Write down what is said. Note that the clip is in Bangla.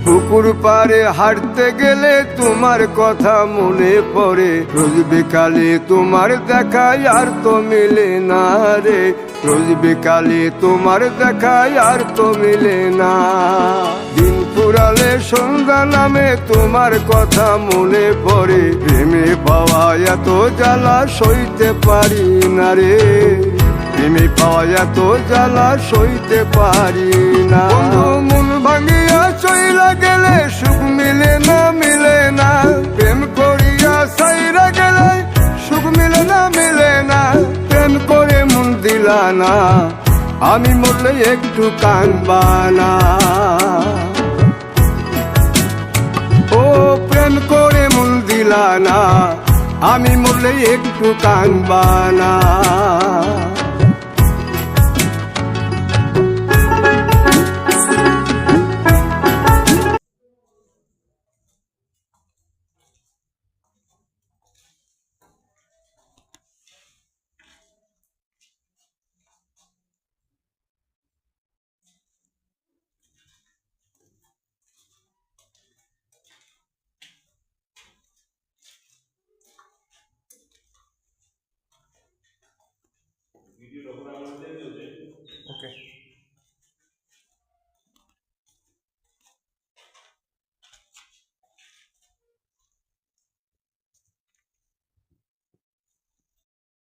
পুকুর পাড়ে হাঁটতে গেলে তোমার কথা মনে পড়ে, রোজ বিকালে তোমার দেখা আর তো মিলে না রে, রোজ বিকালে তোমার দেখা আর তো মিলে না। দিন ফুরালে সন্ধ্যা নামে তোমার কথা মনে পড়ে, প্রেমে পাওয়া এত জ্বালা সইতে পারি না রে, প্রেমে পাওয়া এত জ্বালা সইতে পারি না। মন ভাঙিয়া চইলা গেলে সুখ মিলে না, মিলে না, প্রেম করিয়া সাইরা গেলে সুখ মিলে না, মিলে না, প্রেম করে মন দিলা না, আমি মরলে একটু কাঁদবা না। ও প্রেম করে মন দিলা না, আমি মরলে একটু কাঁদবা না।